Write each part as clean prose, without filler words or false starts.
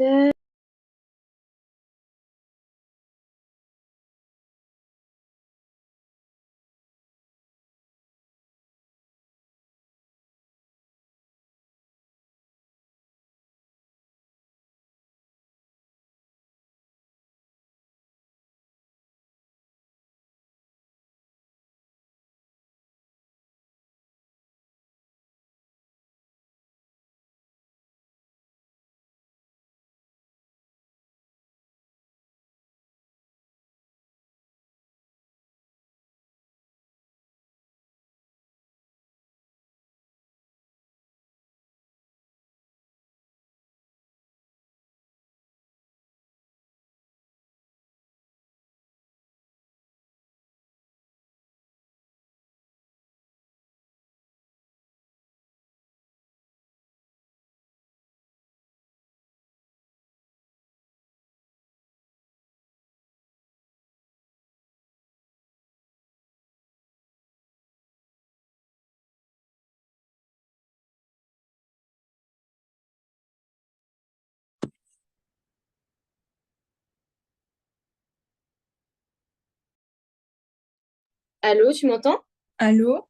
Euh, Allô, tu m'entends? Allô?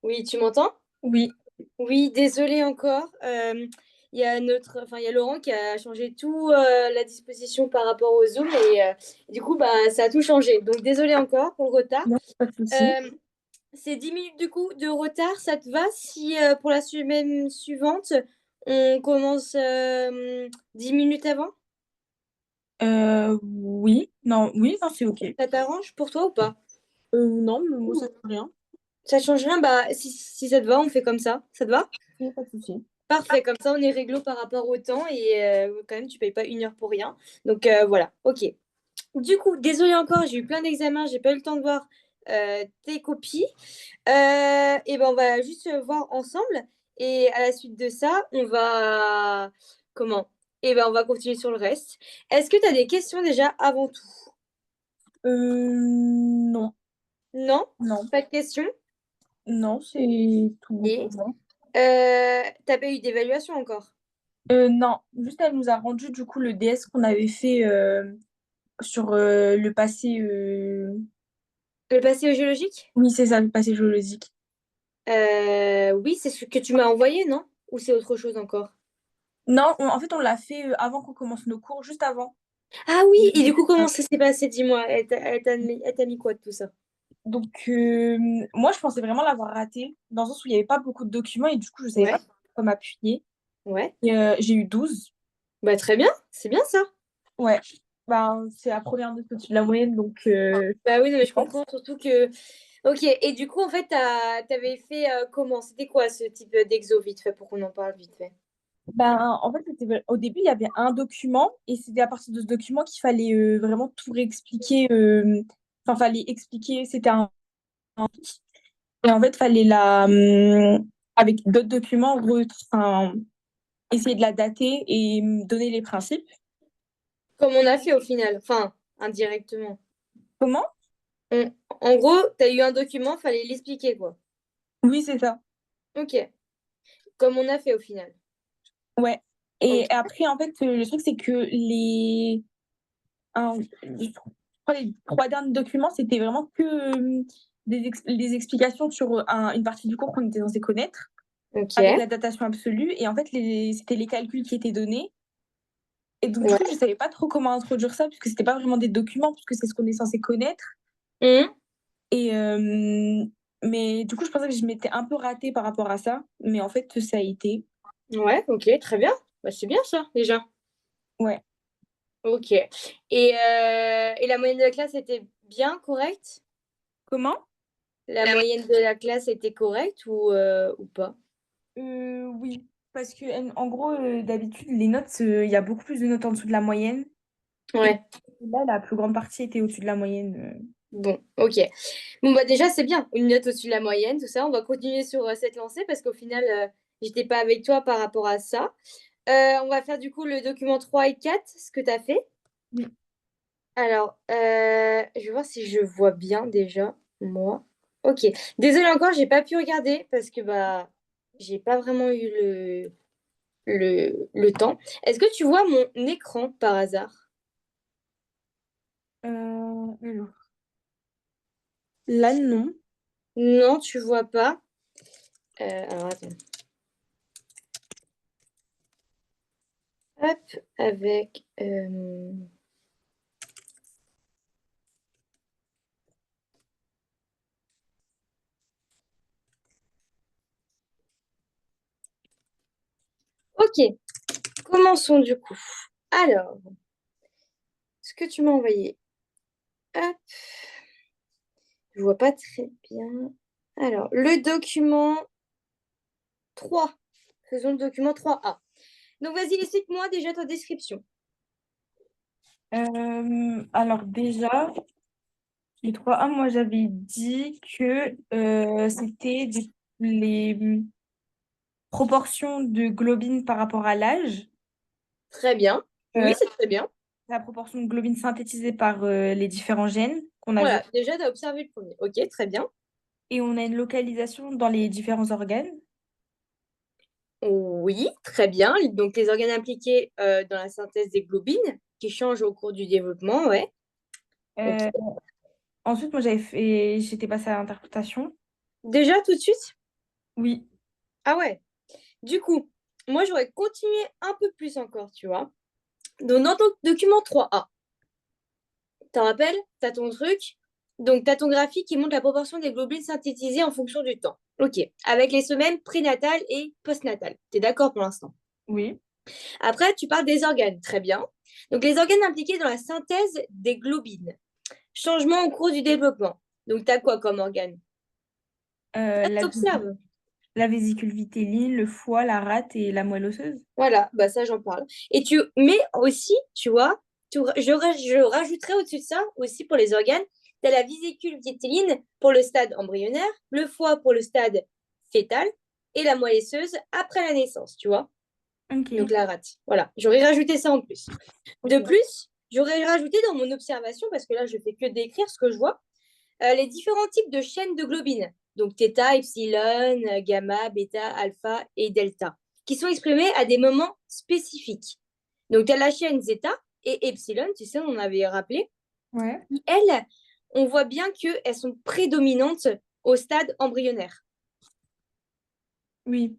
Oui, tu m'entends? Oui. Oui, désolée encore. Il y a Laurent qui a changé tout la disposition par rapport au Zoom et du coup, bah, ça a tout changé. Donc, désolée encore pour le retard. Non, pas de souci. Euh, c'est 10 minutes du coup de retard. Ça te va si pour la semaine suivante, on commence 10 minutes avant? Oui. Non, oui, non, c'est OK. Ça t'arrange pour toi ou pas? Non, mais moi, ça ne fait rien. Ça change rien? Bah, si ça te va, on fait comme ça. Ça te va? Oui, pas de souci. Parfait, comme ça on est réglo par rapport au temps et quand même tu payes pas 1 heure pour rien. Donc voilà, ok. Du coup, désolée encore, j'ai eu plein d'examens, j'ai pas eu le temps de voir tes copies. Et ben on va juste voir ensemble et à la suite de ça, on va comment? Et ben on va continuer sur le reste. Est-ce que tu as des questions déjà avant tout? Non, Non? non, Pas de questions? non, c'est tout bon Et pour moi. t'as pas eu d'évaluation encore? Non, juste elle nous a rendu du coup le DS qu'on avait fait sur le passé. Le passé au géologique? Oui, c'est ça, le passé géologique. Oui, c'est ce que tu m'as envoyé, non? Ou c'est autre chose encore? Non, en fait, on l'a fait avant qu'on commence nos cours, juste avant. Ah oui, et du coup, comment ça s'est passé? Dis-moi, elle t'a mis quoi de tout ça? Donc, moi, je pensais vraiment l'avoir raté, dans le sens où il n'y avait pas beaucoup de documents et du coup, je ne savais pas Ouais, sur quoi m'appuyer. ouais. Et, j'ai eu 12. Bah très bien, c'est bien ça. Ouais, ben, c'est la première note au-dessus de la moyenne, donc Bah oui, non, mais je bon. comprends surtout que. Ok, et du coup, en fait, t'avais fait comment? C'était quoi ce type d'exo vite fait pour qu'on en parle vite fait? Ben, en fait, au début, il y avait un document et c'était à partir de ce document qu'il fallait vraiment tout réexpliquer. Enfin, fallait expliquer, c'était un et en fait, fallait avec d'autres documents, enfin, essayer de la dater et donner les principes. Comme on a fait au final, enfin, indirectement. Comment? En gros, t'as eu un document, fallait l'expliquer, quoi. Oui, c'est ça. Ok, comme on a fait au final. Ouais. Ok. Et après, en fait, le truc, c'est que je crois les trois derniers documents, c'était vraiment que des explications sur une partie du cours qu'on était censé connaître, Ok. avec la datation absolue. Et en fait, c'était les calculs qui étaient donnés. Et donc, du coup, je Ouais. ne savais pas trop comment introduire ça, puisque c'était pas vraiment des documents, puisque c'est ce qu'on est censé connaître. Hum. Et, mais du coup, je pensais que je m'étais un peu ratée par rapport à ça. Mais en fait, ça a été. Ouais, ok, très bien. Bah, c'est bien ça, déjà. Ouais. Ok. Et la moyenne de la classe était bien correcte? Comment? La moyenne de la classe était correcte ou pas? Oui, parce que en gros, d'habitude, les notes, il y a beaucoup plus de notes en dessous de la moyenne. Et Ouais, là, la plus grande partie était au-dessus de la moyenne. bon, ok. Bon, bah déjà, c'est bien. Une note au-dessus de la moyenne, tout ça. On va continuer sur cette lancée parce qu'au final, j'étais pas avec toi par rapport à ça. On va faire du coup le document 3 et 4 ce que tu as fait. Oui. Alors, je vais voir si je vois bien déjà, moi. Ok. Désolée encore, j'ai pas pu regarder parce que bah j'ai pas vraiment eu le le temps. Est-ce que tu vois mon écran par hasard? Alors, là, non. Non, tu vois pas. Alors attends. Hop, avec. Ok, commençons du coup. Alors, ce que tu m'as envoyé. Hop, je vois pas très bien. Alors, le document 3. Faisons le document 3A. Donc, vas-y, explique-moi déjà ta description. Alors déjà, les 3A, moi j'avais dit que c'était les proportions de globine par rapport à l'âge, Très bien. Oui, euh, c'est très bien. la proportion de globine synthétisée par les différents gènes qu'on avait, Voilà, déjà, tu as observé le premier. Ok, très bien. et on a une localisation dans les différents organes. Oui, très bien. Donc, les organes impliqués dans la synthèse des globines qui changent au cours du développement, ouais. Ok. Euh, Ensuite, moi j'étais passée à l'interprétation. Déjà, tout de suite? Oui, Ah ouais. Du coup, moi, j'aurais continué un peu plus encore, tu vois. Donc, dans ton document 3A, t'en rappelles? T'as ton truc. Donc, t'as ton graphique qui montre la proportion des globules synthétisés en fonction du temps. Ok. Avec les semaines prénatales et postnatales. T'es d'accord pour l'instant? oui. Après, tu parles des organes. Très bien. Donc, les organes impliqués dans la synthèse des globines. Changement au cours du développement. Donc, t'as quoi comme organe? Euh, Ça, la, t'observes. la vésicule vitéline, le foie, la rate et la moelle osseuse. Voilà, bah ça, j'en parle. Et tu, mais aussi, tu vois, je rajouterais au-dessus de ça, aussi pour les organes, tu as la vésicule vitelline pour le stade embryonnaire, le foie pour le stade fœtal et la moelle osseuse après la naissance, tu vois. Donc Ok. la rate. Voilà, j'aurais rajouté ça en plus. De Ok. plus, j'aurais rajouté dans mon observation, parce que là, je fais que décrire ce que je vois, les différents types de chaînes de globines, donc θ, epsilon, gamma, bêta, alpha et delta, qui sont exprimées à des moments spécifiques. Donc, tu as la chaîne zeta et epsilon, tu sais, on en avait rappelé. Ouais. Elles, on voit bien qu'elles sont prédominantes au stade embryonnaire. Oui.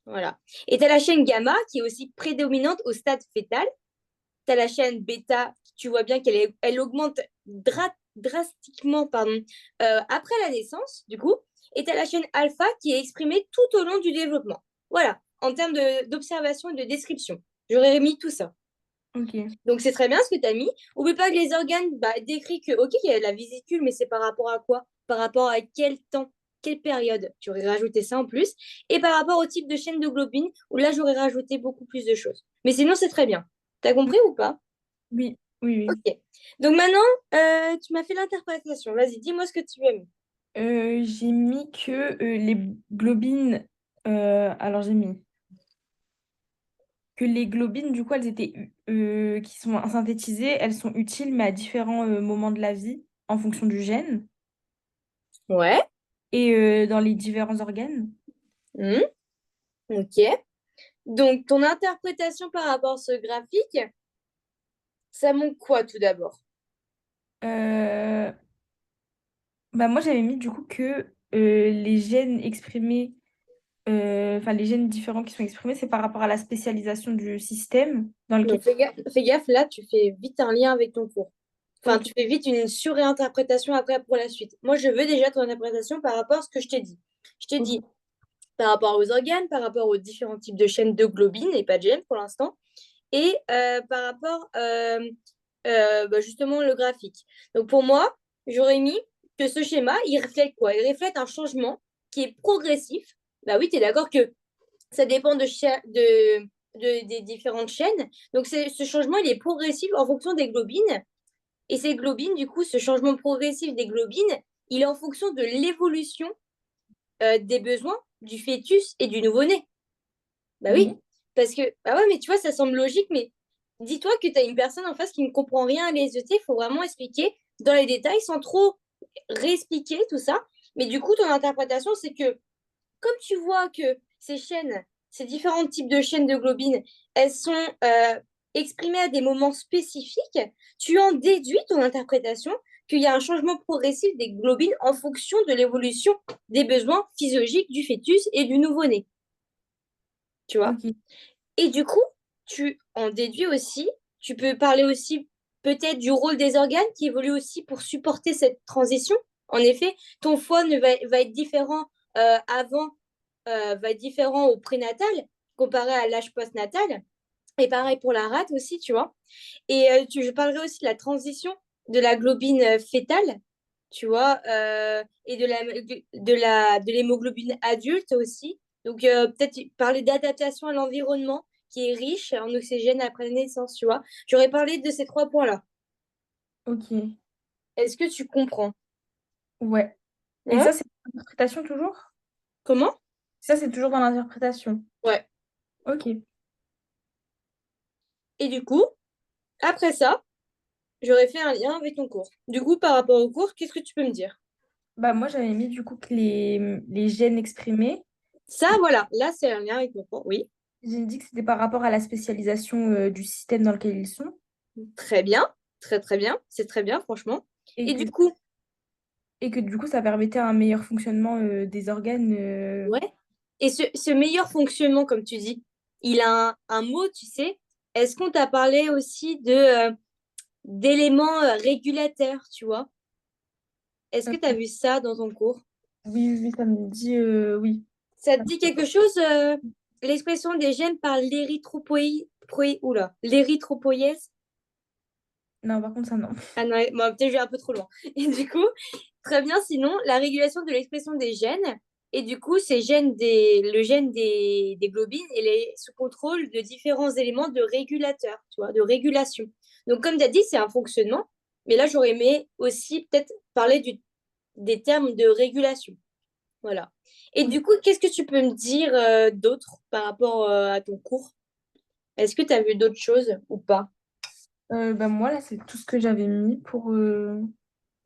Voilà. Et tu as la chaîne gamma qui est aussi prédominante au stade fœtal. Tu as la chaîne bêta, tu vois bien elle augmente drastiquement après la naissance, du coup. Et tu as la chaîne alpha qui est exprimée tout au long du développement. Voilà, en termes d'observation et de description. J'aurais mis tout ça. Ok. Donc, c'est très bien ce que tu as mis. N'oublie pas que les organes décrit que, OK, il y a la vésicule, mais c'est par rapport à quoi? Par rapport à quel temps? Quelle période? Tu aurais rajouté ça en plus. Et par rapport au type de chaîne de globine, où là, j'aurais rajouté beaucoup plus de choses. Mais sinon, c'est très bien. T'as compris ou pas? Oui. Oui. Oui. Ok. Donc maintenant, tu m'as fait l'interprétation. Vas-y, dis-moi ce que tu as mis. J'ai mis que les globines. Alors j'ai mis que les globines, du coup, elles étaient qui sont synthétisées, elles sont utiles, mais à différents moments de la vie, en fonction du gène Ouais. et dans les différents organes. Hmm, ok. Donc, ton interprétation par rapport à ce graphique, ça montre quoi tout d'abord? Euh, Bah moi, j'avais mis du coup que les gènes exprimés, enfin les gènes différents qui sont exprimés, c'est par rapport à la spécialisation du système dans lequel. Donc, fais gaffe, là, tu fais vite un lien avec ton cours. Enfin, Ok. tu fais vite une surréinterprétation après pour la suite. Moi, je veux déjà ton interprétation par rapport à ce que je t'ai dit. Je t'ai dit Ok. par rapport aux organes, par rapport aux différents types de chaînes de globine, et pas de gènes pour l'instant, et par rapport justement le graphique. Donc pour moi, j'aurais mis que ce schéma, il reflète quoi? Il reflète un changement qui est progressif. Bah oui, tu es d'accord que ça dépend des différentes chaînes. Donc ce changement, il est progressif en fonction des globines. Et ces globines, du coup, ce changement progressif des globines, il est en fonction de l'évolution des besoins du fœtus et du nouveau-né. Bah oui, Oui. parce que, bah ouais, mais tu vois, ça semble logique, mais dis-toi que tu as une personne en face qui ne comprend rien à l'ESET, il faut vraiment expliquer dans les détails sans trop réexpliquer tout ça. Mais du coup, ton interprétation, c'est que comme tu vois que ces chaînes ces différents types de chaînes de globine, elles sont exprimées à des moments spécifiques, tu en déduis ton interprétation qu'il y a un changement progressif des globines en fonction de l'évolution des besoins physiologiques du fœtus et du nouveau-né. Tu vois? Ok. Et du coup, tu en déduis aussi, tu peux parler aussi peut-être du rôle des organes qui évoluent aussi pour supporter cette transition. En effet, ton foie va être différent avant, va être différent au prénatal comparé à l'âge postnatal. Et pareil pour la rate aussi, tu vois. Et je parlerai aussi de la transition de la globine fétale, tu vois, et de l'hémoglobine adulte aussi. Donc, peut-être parler d'adaptation à l'environnement qui est riche en oxygène après la naissance, tu vois. J'aurais parlé de ces trois points-là. Ok. Est-ce que tu comprends? Ouais. Et Ouais. ça, c'est l'interprétation toujours? Comment? Ça, c'est toujours dans l'interprétation. Ouais. Ok. Et du coup, après ça, j'aurais fait un lien avec ton cours. Du coup, par rapport au cours, qu'est-ce que tu peux me dire? Bah, moi, j'avais mis du coup que les gènes exprimés, Ça, voilà. Là, c'est un lien avec mon cours. Oui. j'ai dit que c'était par rapport à la spécialisation du système dans lequel ils sont. Très bien. Très, très bien. C'est très bien, franchement. Et Et que, du coup, et que du coup, ça permettait un meilleur fonctionnement des organes. ouais. Et ce meilleur fonctionnement, comme tu dis, il a un mot, tu sais. Est-ce qu'on t'a parlé aussi d'éléments régulateurs, tu vois? Est-ce que tu as vu ça dans ton cours? Oui, oui, oui, ça me dit oui. Ça te dit quelque chose, l'expression des gènes par l'érythropoïèse? Non, par contre, ça, non. Ah non, moi, peut-être je vais un peu trop loin. Et du coup, très bien, sinon, la régulation de l'expression des gènes. Et du coup, le gène des globines, il est sous contrôle de différents éléments de régulateurs, tu vois, de régulation. Donc, comme tu as dit, c'est un fonctionnement. Mais là, j'aurais aimé aussi peut-être parler des termes de régulation. Voilà. Et du coup, qu'est-ce que tu peux me dire d'autre par rapport à ton cours? Est-ce que tu as vu d'autres choses ou pas? Bah, moi, là, c'est tout ce que j'avais mis pour.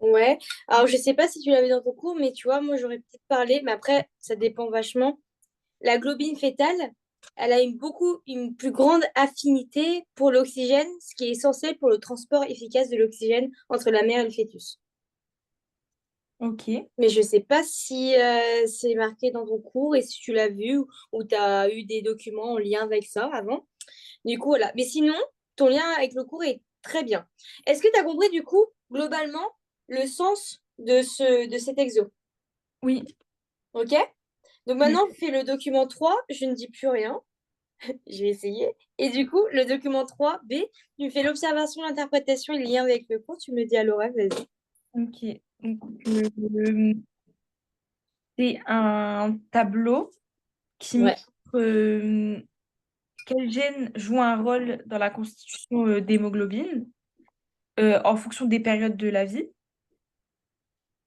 Ouais. Alors, je sais pas si tu l'avais dans ton cours, mais tu vois, moi, j'aurais peut-être parlé, mais après, ça dépend vachement. La globine fétale, elle a une plus grande affinité pour l'oxygène, ce qui est essentiel pour le transport efficace de l'oxygène entre la mère et le fœtus. Ok. Mais je sais pas si c'est marqué dans ton cours et si tu l'as vu ou tu as eu des documents en lien avec ça avant. Du coup, voilà. Mais sinon, ton lien avec le cours est très bien. Est-ce que tu as compris, du coup, globalement, le sens de cet exo? Oui. OK? Donc Mm. maintenant, fais le document 3. Je ne dis plus rien. Je vais essayer. Et du coup, le document 3B, tu fais l'observation, l'interprétation et le lien avec le cours. Tu me dis à l'oral, vas-y. Ok. Donc, c'est un tableau qui montre Ouais. quel gène joue un rôle dans la constitution d'hémoglobine en fonction des périodes de la vie.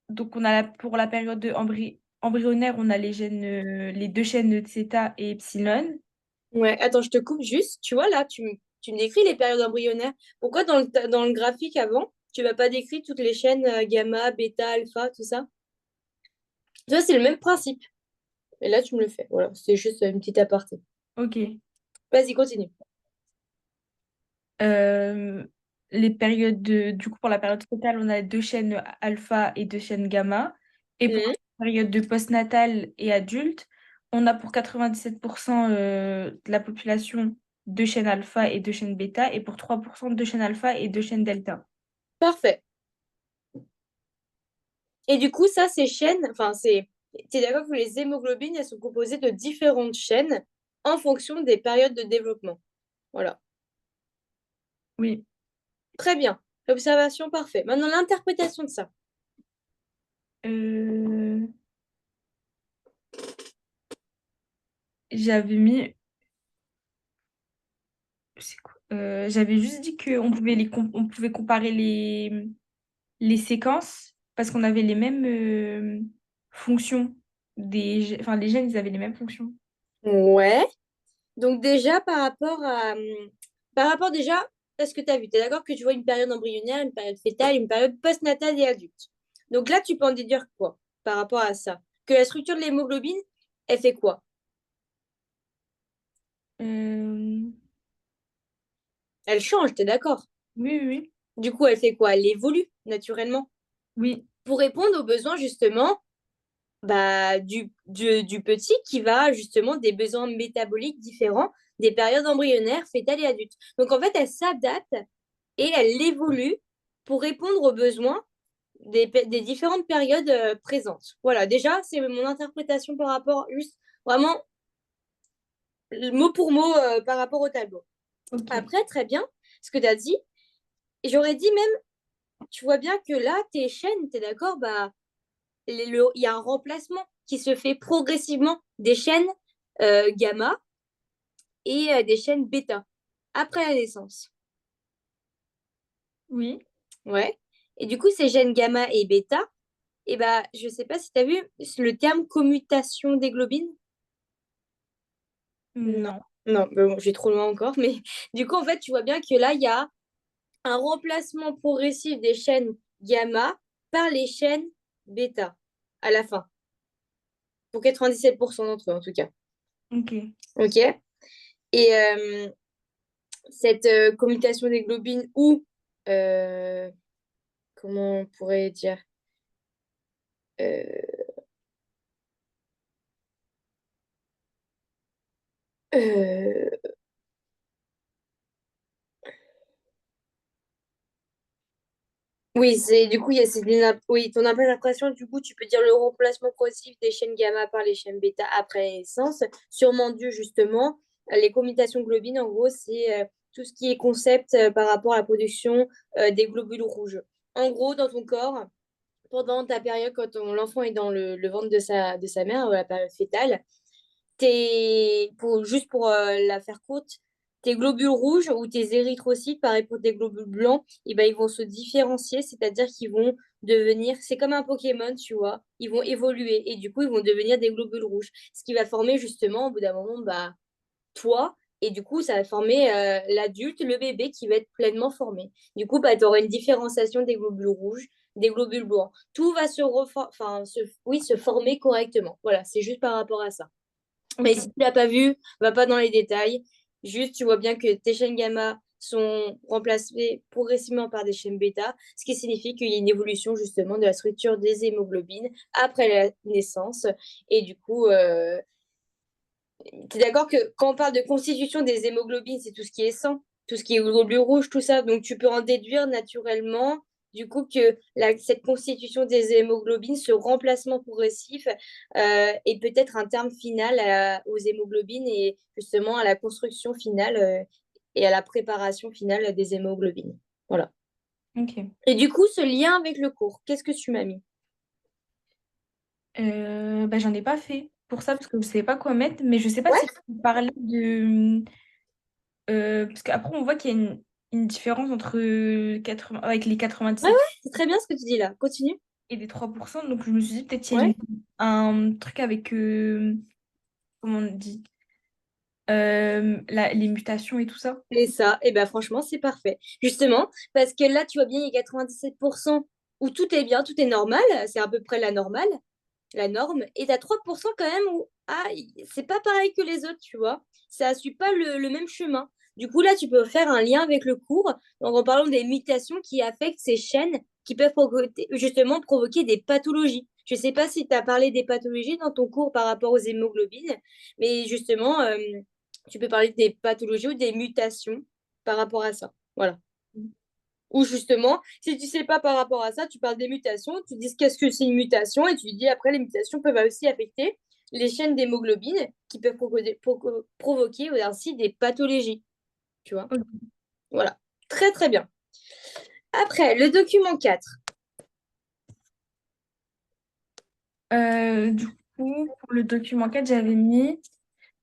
Donc, pour la période embryonnaire, on a les deux chaînes θ et epsilon. Ouais. Attends, je te coupe juste. Tu vois, là, tu me décris les périodes embryonnaires. Pourquoi dans le graphique avant, tu vas pas décrire toutes les chaînes gamma, bêta, alpha, tout ça? Tu vois, c'est le même principe. Et là, tu me le fais. Voilà, c'est juste une petite aparté. Ok. Vas-y, continue. Euh, du coup, pour la période fœtale, on a deux chaînes alpha et deux chaînes gamma. Et pour Mhm. la période de postnatale et adulte, on a pour 97% de la population deux chaînes alpha et deux chaînes bêta. Et pour 3% deux chaînes alpha et deux chaînes delta. Parfait. Et du coup, ça, ces chaînes, enfin, t'es d'accord que les hémoglobines, elles sont composées de différentes chaînes en fonction des périodes de développement. Voilà. Oui. Très bien. L'observation, parfait. Maintenant, l'interprétation de ça. Euh, j'avais mis. C'est quoi j'avais juste dit qu'on pouvait on pouvait comparer les séquences parce qu'on avait les mêmes fonctions enfin les gènes ils avaient les mêmes fonctions. Ouais. Donc déjà, par rapport déjà à ce que tu as vu, tu es d'accord que tu vois une période embryonnaire, une période fœtale, une période postnatale et adulte. Donc là, tu peux en déduire quoi par rapport à ça? Que la structure de l'hémoglobine, elle fait quoi? Euh, Elle change, t'es d'accord? Oui, oui, Du coup, elle fait quoi? Elle évolue naturellement oui. pour répondre aux besoins justement bah, du petit qui va justement des besoins métaboliques différents des périodes embryonnaires, fétales et adultes. Donc en fait, elle s'adapte et elle évolue pour répondre aux besoins des différentes périodes présentes. Voilà, déjà, c'est mon interprétation par rapport, juste vraiment mot pour mot par rapport au tableau. Ok. Après, très bien, ce que tu as dit, et j'aurais dit même, tu vois bien que là, tes chaînes, tu es d'accord, bah, il y a un remplacement qui se fait progressivement des chaînes gamma et des chaînes bêta après la naissance. Oui. Ouais. Et du coup, ces gènes gamma et bêta, et bah, je sais pas si tu as vu le terme commutation des globines. Non. Non. Non, mais bon, j'ai trop loin encore. Mais du coup, en fait, tu vois bien que là, il y a un remplacement progressif des chaînes gamma par les chaînes bêta à la fin, pour 97% d'entre eux en tout cas. Ok. OK? Et cette commutation des globines ou, euh, comment on pourrait dire, euh, euh, oui, c'est du coup, il y a oui, ton interprétation, du coup, tu peux dire le remplacement progressif des chaînes gamma par les chaînes bêta après la naissance, sûrement dû justement à les commutations globines. En gros, c'est tout ce qui est concept par rapport à la production des globules rouges. En gros, dans ton corps, pendant ta période, quand l'enfant est dans le ventre de sa mère, la période fétale, juste pour la faire courte, tes globules rouges ou tes érythrocytes, pareil pour tes globules blancs, et ben, ils vont se différencier, c'est-à-dire qu'ils vont devenir, c'est comme un Pokémon, tu vois, ils vont évoluer et du coup, ils vont devenir des globules rouges, ce qui va former justement, au bout d'un moment, bah, toi, et du coup, ça va former l'adulte, le bébé qui va être pleinement formé. Du coup, bah, tu auras une différenciation des globules rouges, des globules blancs. Tout va oui, se former correctement. Voilà, c'est juste par rapport à ça. Mais si Ok. tu l'as pas vu, va pas dans les détails. Juste, tu vois bien que tes chaînes gamma sont remplacées progressivement par des chaînes bêta, ce qui signifie qu'il y a une évolution justement de la structure des hémoglobines après la naissance. Et du coup, tu es d'accord que quand on parle de constitution des hémoglobines, c'est tout ce qui est sang, tout ce qui est globules rouges, tout ça. Donc, tu peux en déduire naturellement, du coup, que cette constitution des hémoglobines, ce remplacement progressif, est peut-être un terme final aux hémoglobines et justement à la construction finale et à la préparation finale des hémoglobines. Voilà. Ok. Et du coup, ce lien avec le cours, qu'est-ce que tu m'as mis? Bah, j'en ai pas fait pour ça parce que je savais pas quoi mettre, mais je sais pas Ouais, si tu parlais de. Parce qu'après, on voit qu'il y a une différence entre 80, avec les ouais, ouais, 97 c'est très bien ce que tu dis là. Continue. et les 3%. Donc, je me suis dit, peut-être qu'il y a Ouais. un truc avec. Comment on dit? Les mutations et tout ça. Et ça, et ben franchement, c'est parfait. Justement, parce que là, tu vois bien, il y a 97% où tout est bien, tout est normal, c'est à peu près la normale, la norme, et tu as 3% quand même où c'est pas pareil que les autres, tu vois. Ça ne suit pas le même chemin. Du coup, là, tu peux faire un lien avec le cours, donc en parlant des mutations qui affectent ces chaînes qui peuvent justement provoquer des pathologies. Je ne sais pas si tu as parlé des pathologies dans ton cours par rapport aux hémoglobines, mais justement, tu peux parler des pathologies ou des mutations par rapport à ça. Voilà. Ou justement, si tu ne sais pas par rapport à ça, tu parles des mutations, tu dis qu'est-ce que c'est une mutation et tu dis après les mutations peuvent aussi affecter les chaînes d'hémoglobine qui peuvent provoquer ainsi des pathologies. Tu vois? Ok. Voilà. Très très bien. Après, le document 4. Du coup, pour le document 4 j'avais mis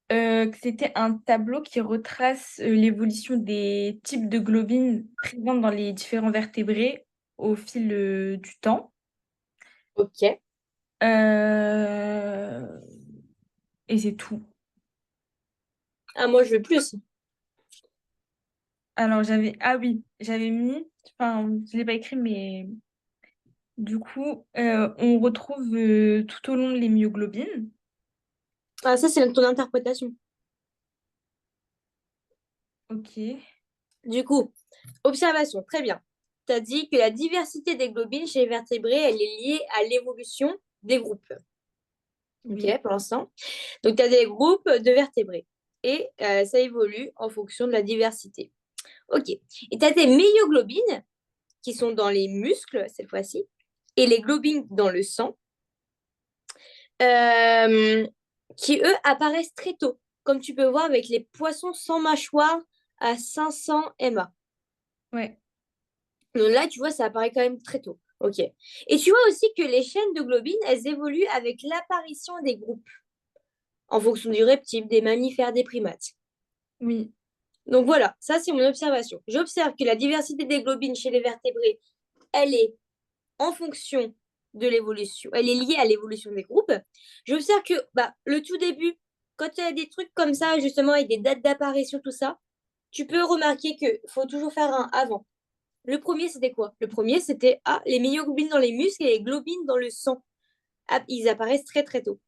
que c'était un tableau qui retrace l'évolution des types de globines présentes dans les différents vertébrés au fil du temps. Ok. Euh, Et c'est tout. Ah, moi, je veux plus. Alors j'avais, ah oui, j'avais mis, enfin, je l'ai pas écrit, mais du coup, on retrouve tout au long les myoglobines. Ah, ça, c'est ton interprétation. Ok. Du coup, observation, très bien. Tu as dit que la diversité des globines chez les vertébrés, elle est liée à l'évolution des groupes. OK, Oui. pour l'instant. Donc, tu as des groupes de vertébrés et ça évolue en fonction de la diversité. OK. Et tu as des myoglobines qui sont dans les muscles cette fois-ci et les globines dans le sang euh, qui, eux, apparaissent très tôt, comme tu peux voir avec les poissons sans mâchoire à 500 MA. Ouais. Donc là, tu vois, ça apparaît quand même très tôt. OK. Et tu vois aussi que les chaînes de globines, elles évoluent avec l'apparition des groupes en fonction du reptile, des mammifères, des primates. Oui. Donc voilà, ça c'est mon observation. J'observe que la diversité des globines chez les vertébrés, elle est en fonction de l'évolution, elle est liée à l'évolution des groupes. J'observe que le tout début, quand il y a des trucs comme ça, justement avec des dates d'apparition, tout ça, tu peux remarquer qu'il faut toujours faire un avant. Le premier, c'était quoi? Le premier, c'était les myoglobines dans les muscles et les globines dans le sang. Ah, ils apparaissent très très tôt,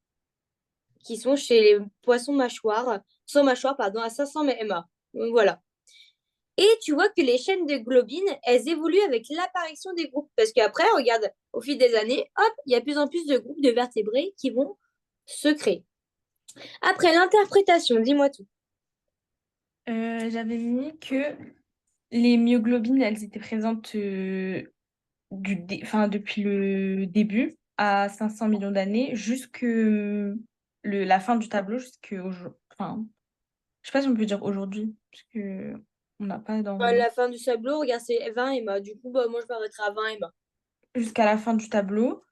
qui sont chez les poissons mâchoires, sans mâchoire, pardon, à 500 MA. Donc voilà. Et tu vois que les chaînes de globines, elles évoluent avec l'apparition des groupes. Parce qu'après, regarde, au fil des années, hop, il y a de plus en plus de groupes de vertébrés qui vont se créer. Après, l'interprétation, dis-moi tout. J'avais mis que les myoglobines, elles étaient présentes enfin, depuis le début, à 500 millions d'années, jusque la fin du tableau, enfin, je sais pas si on peut dire aujourd'hui, parce que on n'a pas dans... La fin du tableau, regarde, c'est 20 Emma. Du coup, moi, je m'arrêterai à 20 Emma. Jusqu'à la fin du tableau.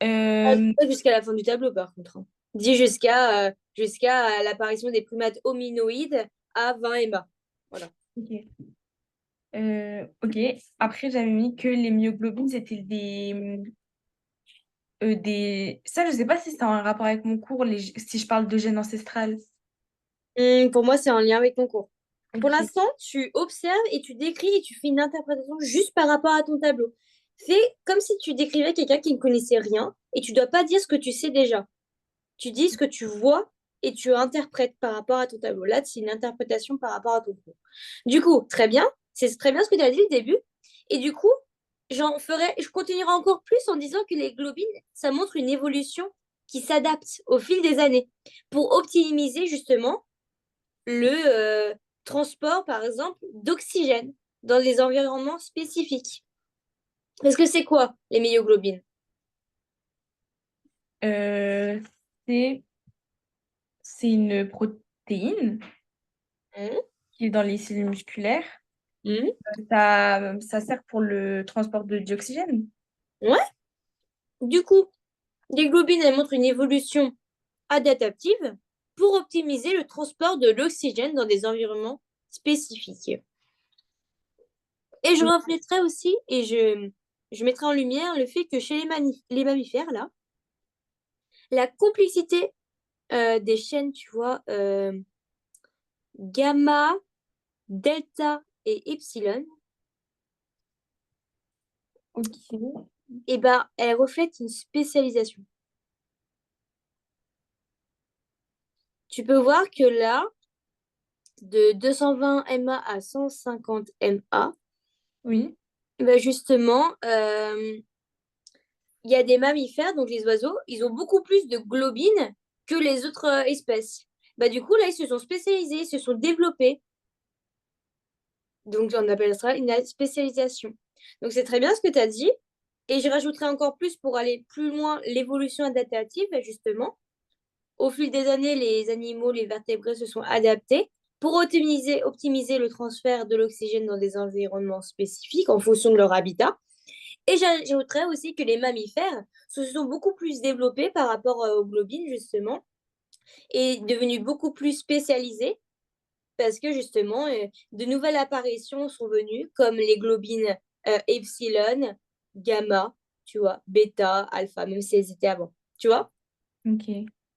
Ah, Euh, pas jusqu'à la fin du tableau, par contre, hein. Dis jusqu'à l'apparition des primates hominoïdes à 20 Emma. Voilà. ok. Ok. Après, j'avais mis que les myoglobines, c'était des... Ça, je sais pas si c'est en rapport avec mon cours, si je parle de gènes ancestrales. Pour moi, c'est en lien avec ton cours. Pour Ok. l'instant, tu observes et tu décris et tu fais une interprétation juste par rapport à ton tableau. Fais comme si tu décrivais quelqu'un qui ne connaissait rien et tu ne dois pas dire ce que tu sais déjà. Tu dis ce que tu vois et tu interprètes par rapport à ton tableau. Là, c'est une interprétation par rapport à ton cours. Du coup, très bien. C'est très bien ce que tu as dit au début. Et du coup, je continuerai encore plus en disant que les globines, ça montre une évolution qui s'adapte au fil des années pour optimiser justement le transport, par exemple, d'oxygène dans des environnements spécifiques. Parce que c'est quoi les myoglobines? Euh, c'est c'est une protéine Mhm. qui est dans les cellules musculaires. Mhm. Ça sert pour le transport de dioxygène. Ouais. Du coup, les globines, elles montrent une évolution adaptative pour optimiser le transport de l'oxygène dans des environnements spécifiques. Et je refléterai aussi, je mettrai en lumière le fait que chez les mammifères, là, la complexité des chaînes, tu vois, gamma, delta et epsilon, Ok. eh ben, elle reflète une spécialisation. Tu peux voir que là, de 220 MA à 150 MA, Oui. ben justement, il y a des mammifères, donc les oiseaux, ils ont beaucoup plus de globines que les autres espèces. Bah, du coup, là, ils se sont spécialisés, ils se sont développés. Donc, on appelle ça une spécialisation. Donc, c'est très bien ce que tu as dit. Et je rajouterai encore plus pour aller plus loin l'évolution adaptative, justement. Au fil des années, les animaux, les vertébrés se sont adaptés pour optimiser le transfert de l'oxygène dans des environnements spécifiques en fonction de leur habitat. Et j'ajouterais aussi que les mammifères se sont beaucoup plus développés par rapport aux globines, justement, et devenus beaucoup plus spécialisés parce que, justement, de nouvelles apparitions sont venues, comme les globines epsilon, gamma, tu vois, bêta, alpha, même si elles étaient avant. Tu vois? Ok.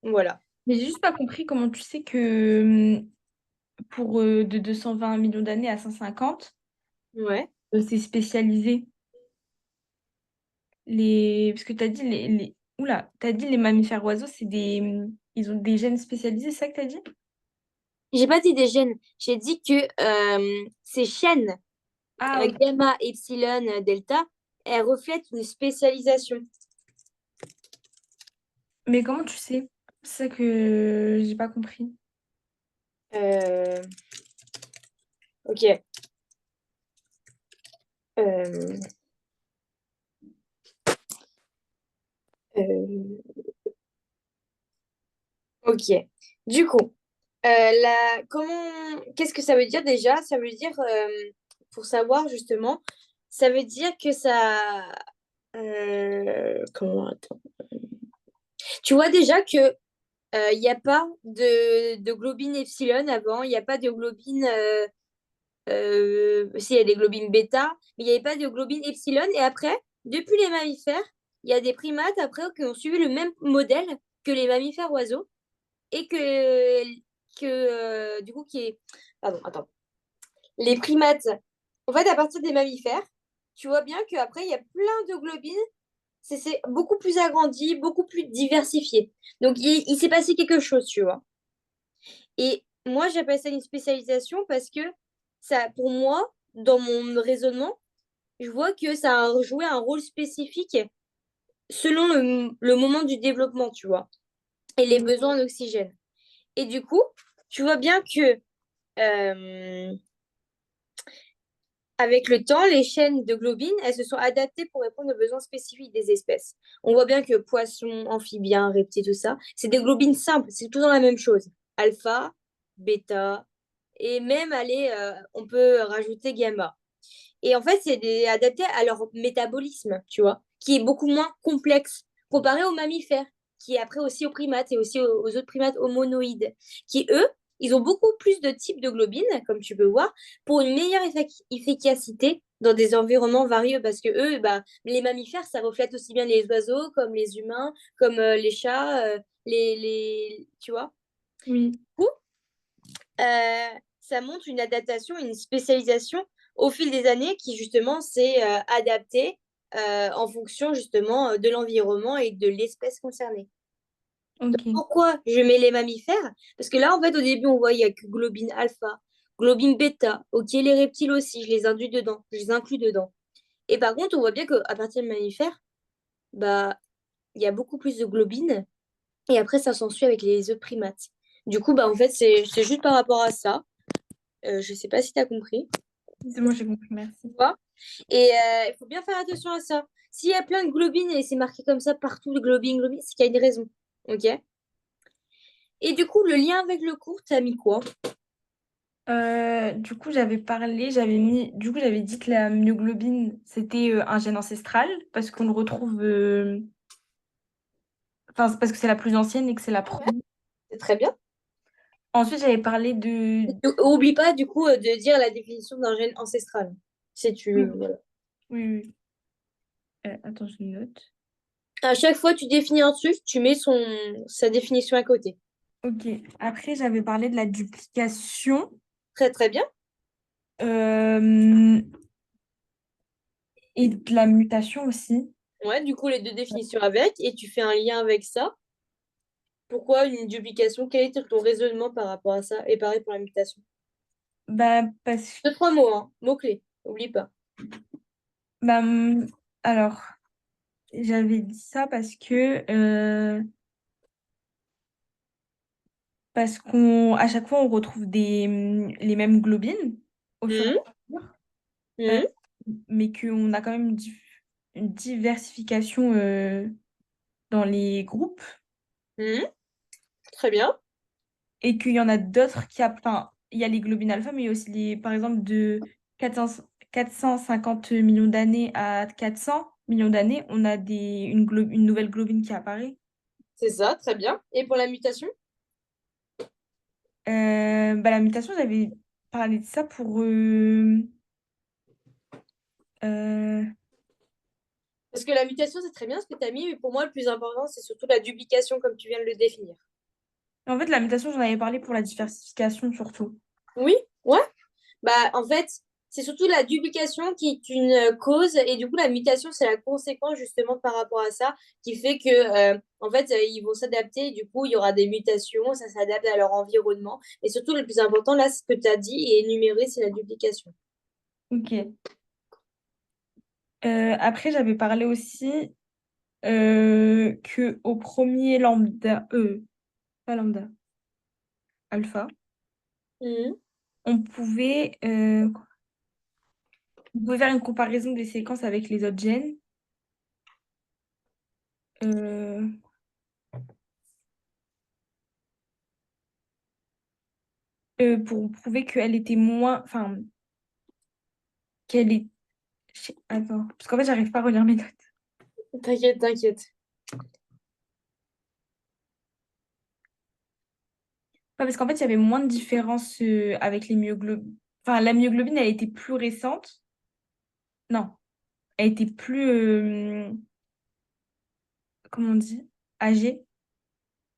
Voilà. Mais j'ai juste pas compris comment tu sais que pour de 220 millions d'années à 150, Ouais. c'est spécialisé. Parce que tu as dit Oula, t'as dit les mammifères oiseaux, ils ont des gènes spécialisés, c'est ça que tu as dit? J'ai pas dit des gènes, j'ai dit que ces chaînes, Ah, ok. gamma, epsilon, delta, elles reflètent une spécialisation. Mais comment tu sais? C'est ça que j'ai pas compris. Euh, ok. Euh, euh, ok. Du coup, qu'est-ce que ça veut dire déjà? Ça veut dire, pour savoir justement, ça veut dire que ça, attends. Tu vois déjà que il n'y a pas de globine epsilon avant, il n'y a pas de globine, si, il y a des globines bêta, mais il n'y avait pas de globine epsilon. Et après, depuis les mammifères, il y a des primates après qui ont suivi le même modèle que les mammifères oiseaux et du coup, qui est. Pardon, attends. Les primates, en fait, à partir des mammifères, tu vois bien qu'après, il y a plein de globines. C'est beaucoup plus agrandi, beaucoup plus diversifié. Donc, il s'est passé quelque chose, tu vois. Et moi, j'appelle ça une spécialisation parce que ça, pour moi, dans mon raisonnement, je vois que ça a joué un rôle spécifique selon le moment du développement, tu vois, et les besoins en oxygène. Et du coup, tu vois bien que euh, avec le temps, les chaînes de globines, elles se sont adaptées pour répondre aux besoins spécifiques des espèces. On voit bien que poissons, amphibiens, reptiles, tout ça, c'est des globines simples, c'est toujours la même chose. Alpha, bêta, et même, allez, on peut rajouter gamma. Et en fait, adapté à leur métabolisme, tu vois, qui est beaucoup moins complexe comparé aux mammifères, qui est après aussi aux primates et aussi aux autres primates homonoïdes, qui eux, ils ont beaucoup plus de types de globines, comme tu peux voir, pour une meilleure efficacité dans des environnements variés, parce que eux, bah, les mammifères, ça reflète aussi bien les oiseaux, comme les humains, comme les chats, tu vois. Oui. Du coup, ça montre une adaptation, une spécialisation au fil des années qui justement s'est adaptée en fonction justement de l'environnement et de l'espèce concernée. Ok. Pourquoi je mets les mammifères? Parce que là, en fait, au début, on voit il y a que globine alpha, globine bêta, ok, les reptiles aussi, je les inclus dedans. Et par contre, on voit bien qu'à partir de mammifères, bah, il y a beaucoup plus de globines et après, ça s'ensuit avec les autres primates. Du coup, bah, en fait, c'est juste par rapport à ça. Je sais pas si tu as compris. C'est moi, j'ai compris, merci. Vois. Et il faut bien faire attention à ça. S'il y a plein de globines et c'est marqué comme ça partout, le globine, globine, c'est qu'il y a une raison. Ok? Et du coup, le lien avec le cours, t'as mis quoi? Du coup, j'avais dit que la myoglobine, c'était un gène ancestral parce qu'on le retrouve, enfin, c'est parce que c'est la plus ancienne et que c'est la Ouais, première. c'est très bien. Ensuite, j'avais parlé de... Oublie pas du coup de dire la définition d'un gène ancestral. Si Oui, tu voilà. oui, oui. Attends, je note. À chaque fois que tu définis un truc, tu mets sa définition à côté. Ok. Après, j'avais parlé de la duplication Très très bien. euh, et de la mutation aussi. Ouais, du coup les deux définitions avec et tu fais un lien avec ça. Pourquoi une duplication? Quel est ton raisonnement par rapport à ça? Et pareil pour la mutation. Bah, parce... Deux, trois mots, hein. Mots-clés. Oublie pas. Bah, alors, j'avais dit ça parce qu'on, à chaque fois, on retrouve les mêmes globines au fur et Mhm, à mesure, euh, mhm, mais qu'on a quand même une diversification dans les groupes mhm. Très bien. et qu'il y en a d'autres enfin, il y a les globines alpha, mais il y a aussi par exemple, de 450 millions d'années à 400 millions d'années, on a une nouvelle globine qui apparaît. C'est ça, très bien. Et pour la mutation? Bah, la mutation, j'avais parlé de ça pour... euh, Parce que la mutation, c'est très bien ce que tu as mis, mais pour moi, le plus important, c'est surtout la duplication, comme tu viens de le définir. En fait, la mutation, j'en avais parlé pour la diversification surtout. Oui, ouais. Bah, en fait, c'est surtout la duplication qui est une cause, et du coup, la mutation, c'est la conséquence justement par rapport à ça, qui fait que, en fait, ils vont s'adapter, et du coup, il y aura des mutations, ça s'adapte à leur environnement. Et surtout, le plus important, là, ce que tu as dit et énuméré, c'est la duplication. Ok. Après, j'avais parlé aussi que au premier lambda, pas lambda, alpha, Mhm. on pouvait, on pouvait faire une comparaison des séquences avec les autres gènes. euh, pour prouver qu'elle était moins, enfin, qu'elle est, attends, parce qu'en fait, j'arrive pas à relire mes notes. T'inquiète, t'inquiète. Ouais, parce qu'en fait, il y avait moins de différence avec les myoglobines. Enfin, la myoglobine, elle était plus récente. Non, elle était plus, comment on dit, âgée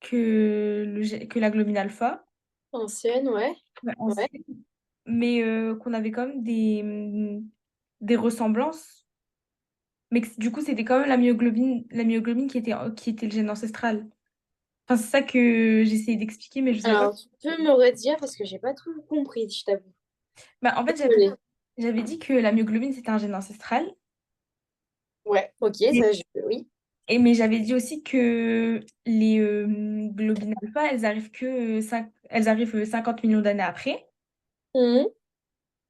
que la globine alpha. Ancienne, ouais. Ouais, Ouais. ancienne. Mais qu'on avait quand même des ressemblances. Mais que, du coup, c'était quand même la myoglobine qui était le gène ancestral. Enfin, c'est ça que j'essayais d'expliquer, mais je savais pas. Alors, tu peux me redire parce que j'ai pas tout compris, je t'avoue. Bah, en fait, Désolée. j'avais dit que la myoglobine, c'était un gène ancestral. Ouais, ok, Et, ça, oui. mais j'avais dit aussi que les globines alpha, elles arrivent 50 millions d'années après. Mhm.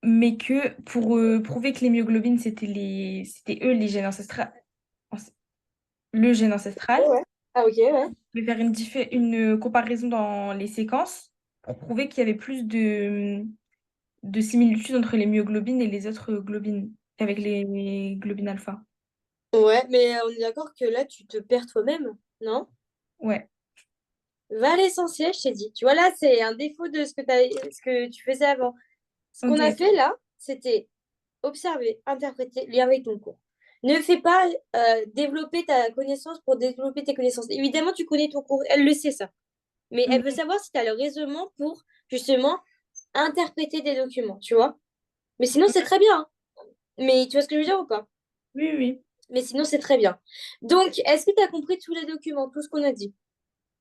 Mais que pour prouver que les myoglobines, c'était eux les gènes ancestrales, le gène ancestral, Ouais. Ah, ok, ouais. je vais faire une comparaison dans les séquences pour prouver qu'il y avait plus de similitudes entre les myoglobines et les autres globines qu'avec les globines alpha. Ouais, mais on est d'accord que là, tu te perds toi-même, non? Ouais. Va à l'essentiel, je t'ai dit. Tu vois, là, c'est un défaut de ce que tu faisais avant. Ce qu'on a Ok. fait là, c'était observer, interpréter, lire avec ton cours. Ne fais pas développer ta connaissance pour développer tes connaissances. Évidemment, tu connais ton cours, elle le sait ça. Mais elle veut Ok. savoir si tu as le raisonnement pour justement interpréter des documents, tu vois. Mais sinon, c'est très bien, hein. Mais tu vois ce que je veux dire ou pas? Oui, oui. Mais sinon, c'est très bien. Donc, est-ce que tu as compris tous les documents, tout ce qu'on a dit?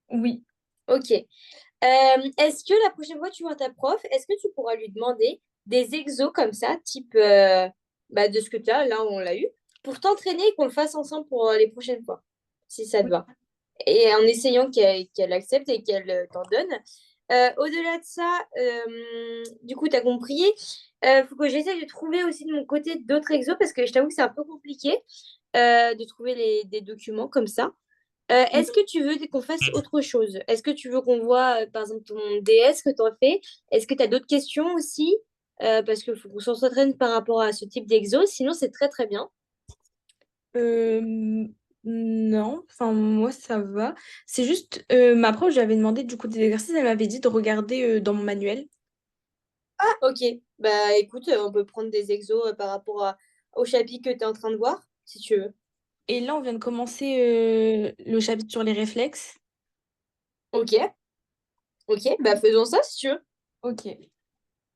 Oui. Ok. Est-ce que la prochaine fois que tu vois ta prof, est-ce que tu pourras lui demander des exos comme ça, type bah, de ce que tu as, là on l'a eu, pour t'entraîner et qu'on le fasse ensemble pour les prochaines fois, si ça te Oui. va. Et en essayant qu'elle accepte et qu'elle t'en donne. Au-delà de ça, du coup, tu as compris. Il faut que j'essaie de trouver aussi de mon côté d'autres exos parce que je t'avoue que c'est un peu compliqué de trouver des documents comme ça. Est-ce que tu veux qu'on fasse autre chose? Est-ce que tu veux qu'on voit, par exemple, ton DS que tu as fait? Est-ce que tu as d'autres questions aussi? Parce qu'il faut qu'on s'entraîne par rapport à ce type d'exo. Sinon, c'est très, très bien. Euh, non, enfin moi ça va. C'est juste ma prof, j'avais demandé du coup des exercices, elle m'avait dit de regarder dans mon manuel. Ah, ok. Bah, écoute, on peut prendre des exos par rapport au chapitre que tu es en train de voir, si tu veux. Et là, on vient de commencer le chapitre sur les réflexes. Ok. Ok. Bah, faisons ça, si tu veux. Ok.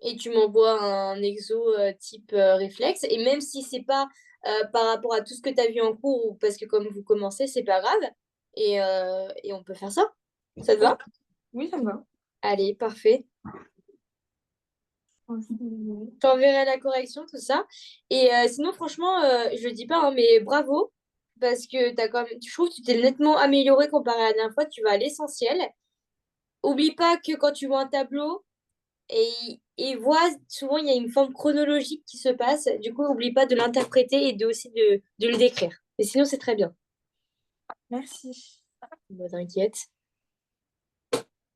Et tu m'envoies un exo type réflexe. Et même si c'est pas par rapport à tout ce que tu as vu en cours, ou parce que comme vous commencez, c'est pas grave. Et on peut faire ça. Ça te Ok. va? Oui, ça me va. Allez, parfait. Je t'enverrai la correction, tout ça. Et sinon, franchement, je le dis pas, hein, mais bravo. Parce que t'as quand même, je trouve que tu t'es nettement amélioré comparé à la dernière fois. Tu vas à l'essentiel. Oublie pas que quand tu vois un tableau, et vois, souvent il y a une forme chronologique qui se passe. Du coup, n'oublie pas de l'interpréter et aussi de le décrire. Mais sinon, c'est très bien. Merci. Bon, t'inquiète.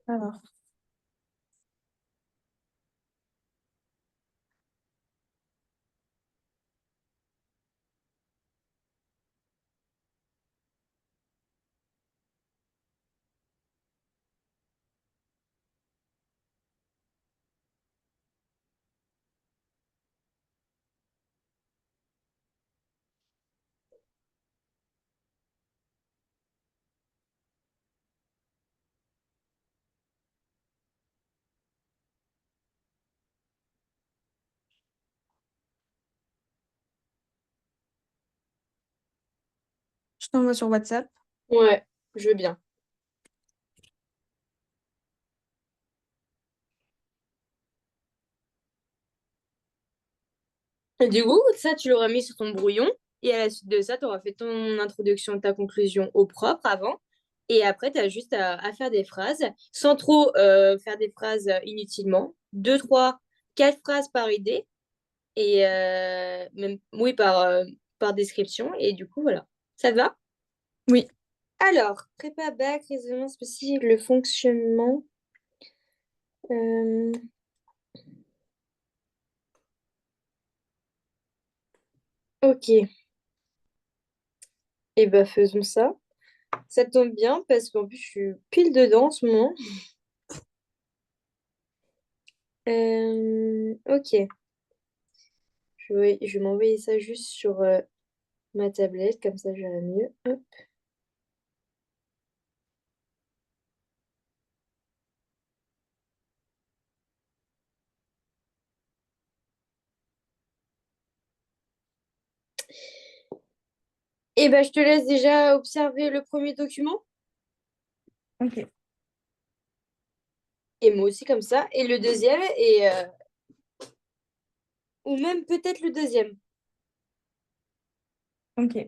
Alors. Je t'envoie sur WhatsApp. Ouais, je veux bien. Et du coup, ça, tu l'auras mis sur ton brouillon. Et à la suite de ça, tu auras fait ton introduction, ta conclusion au propre avant. Et après, tu as juste à faire des phrases, sans trop faire des phrases inutilement. Deux, trois, quatre phrases par idée. Et même, oui, par description. Et du coup, voilà. Ça te va? Oui. Alors, prépa bac, raisonnement spécifique, le fonctionnement. Euh, ok. Et ben faisons ça. Ça tombe bien parce qu'en plus, je suis pile dedans en ce moment. Ok. Je vais m'envoyer ça juste sur ma tablette, comme ça j'irai mieux. Hop. Et ben je te laisse déjà observer le premier document. Ok. Et moi aussi comme ça. Et le deuxième. Ou même peut-être le deuxième. Ok.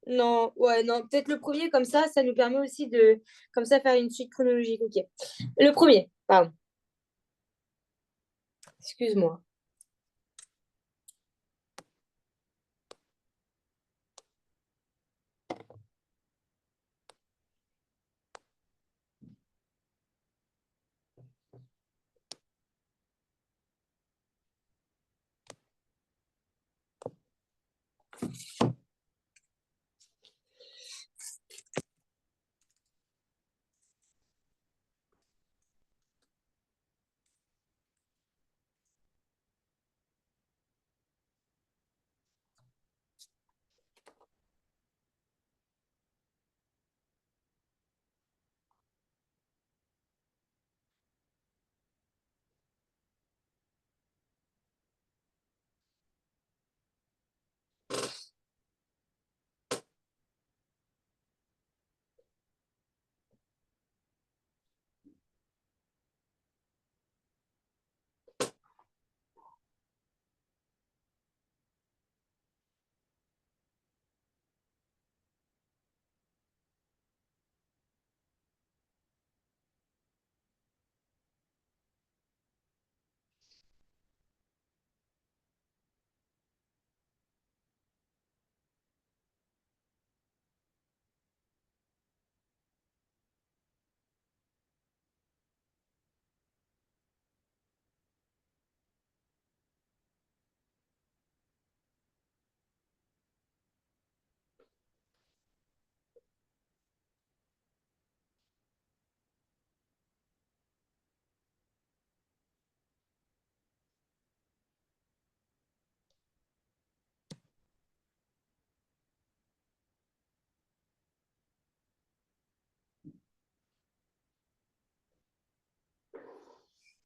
Non, ouais, non, peut-être le premier, comme ça nous permet aussi de, comme ça, faire une suite chronologique. Ok. Le premier, pardon. Excuse-moi.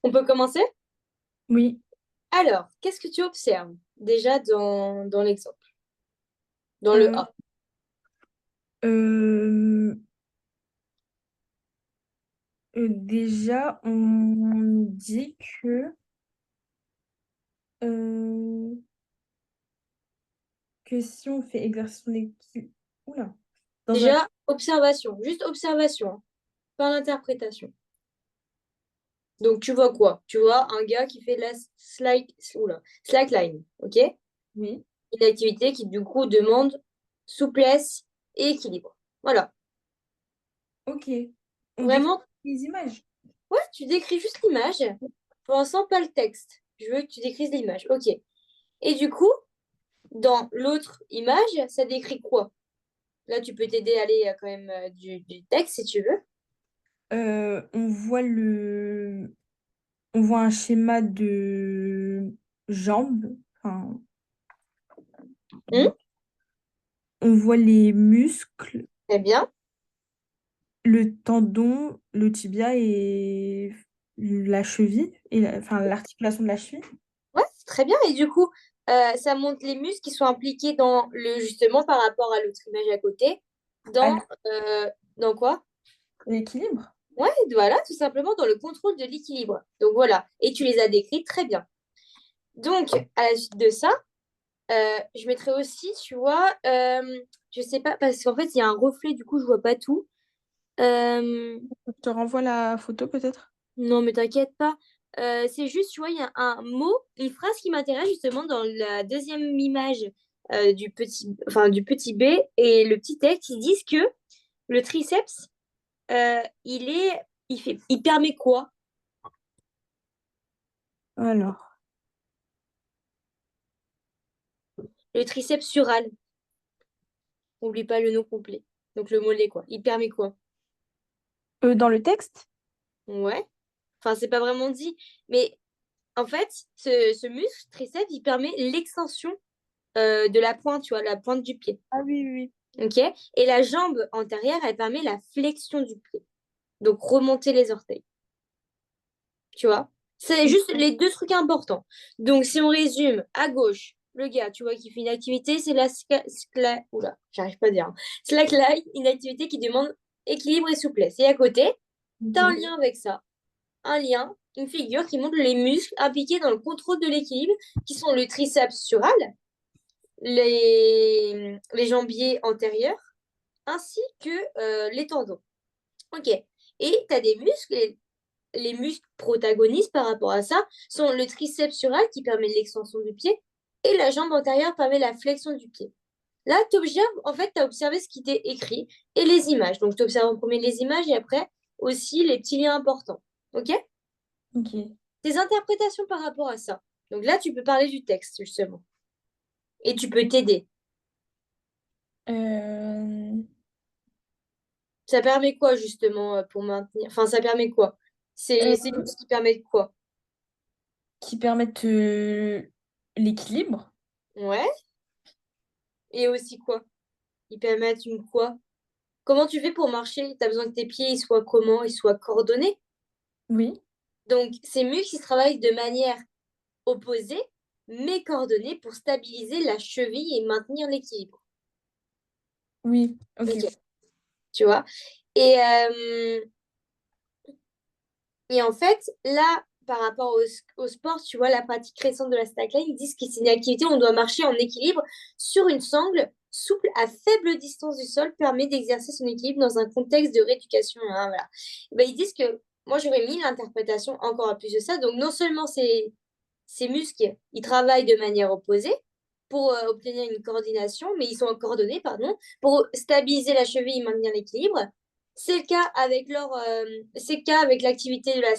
On peut commencer? Oui. Alors, qu'est-ce que tu observes déjà dans l'exemple, dans le Euh, A? euh, déjà, on dit euh, que si on fait exercice d'équipe, oula, dans un, Déjà, observation, juste observation, hein, pas l'interprétation. Donc, tu vois quoi? Tu vois un gars qui fait de la slackline, ok? oui, Une activité qui, du coup, demande souplesse et équilibre. Voilà. ok. On décrit Vraiment, les images. ouais, tu décris juste l'image. Pour l'instant, pas le texte. Je veux que tu décrives l'image. Ok. Et du coup, dans l'autre image, ça décrit quoi? Là, tu peux t'aider à aller quand même du texte si tu veux. On voit on voit un schéma de jambes. Enfin, Hmm. on voit les muscles, Très bien. le tendon, le tibia et la cheville, enfin l'articulation de la cheville. Ouais, très bien. Et du coup, ça montre les muscles qui sont impliqués dans le justement par rapport à l'autre image à côté. dans, euh, dans quoi? l'équilibre. Ouais, voilà, tout simplement dans le contrôle de l'équilibre. Donc voilà, et tu les as décrits très bien. Donc, à la suite de ça, je mettrais aussi, tu vois, je sais pas, parce qu'en fait, il y a un reflet, du coup, je vois pas tout. Euh, Je te renvoie la photo peut-être. non, mais t'inquiète pas. C'est juste, tu vois, il y a un mot, une phrase qui m'intéresse justement dans la deuxième image du petit B et le petit texte. Ils disent que le triceps, euh, il est, il permet quoi? Alors, Le triceps sural. N'oublie pas le nom complet. Donc le mollet, quoi. Il permet quoi? dans le texte? Ouais. Enfin, c'est pas vraiment dit. Mais en fait, ce muscle triceps, il permet l'extension de la pointe, tu vois, la pointe du pied. Ah oui, oui, OK? Et la jambe antérieure, elle permet la flexion du pied. Donc remonter les orteils. Tu vois? C'est oui. juste les deux trucs importants. Donc si on résume, à gauche, le gars, tu vois, qui fait une activité, c'est la oula, j'arrive pas à dire, hein. Slackline, une activité qui demande équilibre et souplesse. Et à côté, tu as un Ok. lien avec ça. Un lien, une figure qui montre les muscles impliqués dans le contrôle de l'équilibre, qui sont le triceps sural, les jambiers antérieurs, ainsi que les tendons. Ok. Et tu as des muscles, et les muscles protagonistes par rapport à ça sont le triceps sural qui permet l'extension du pied et la jambe antérieure permet la flexion du pied. Là, tu observes, en fait, tu as observé ce qui t'est écrit et les images. Donc, tu observes en premier les images et après aussi les petits liens importants. OK? Ok. Tes interprétations par rapport à ça. Donc là, tu peux parler du texte, justement. Et tu peux t'aider. Euh, Ça permet quoi, justement, pour maintenir... Enfin, ça permet quoi? C'est euh, ce qui permet de quoi? qui permettent l'équilibre. Ouais. Et aussi quoi? Ils permettent une quoi? Comment tu fais pour marcher? Tu as besoin que tes pieds ils soient comment? Ils soient coordonnés. Oui, Donc, ces muscles, ils travaillent de manière opposée, mais coordonnée pour stabiliser la cheville et maintenir l'équilibre. oui, ok. Ok, tu vois? Et, euh, et en fait, là, par rapport au sport, tu vois, la pratique récente de la slackline, ils disent que c'est une activité où on doit marcher en équilibre sur une sangle souple à faible distance du sol, permet d'exercer son équilibre dans un contexte de rééducation, hein, voilà. Et ben, ils disent que moi, j'aurais mis l'interprétation encore à plus de ça. Donc, non seulement ces muscles, ils travaillent de manière opposée pour obtenir une coordination, mais ils sont coordonnés, pardon, pour stabiliser la cheville et maintenir l'équilibre. C'est le cas avec c'est le cas avec l'activité de la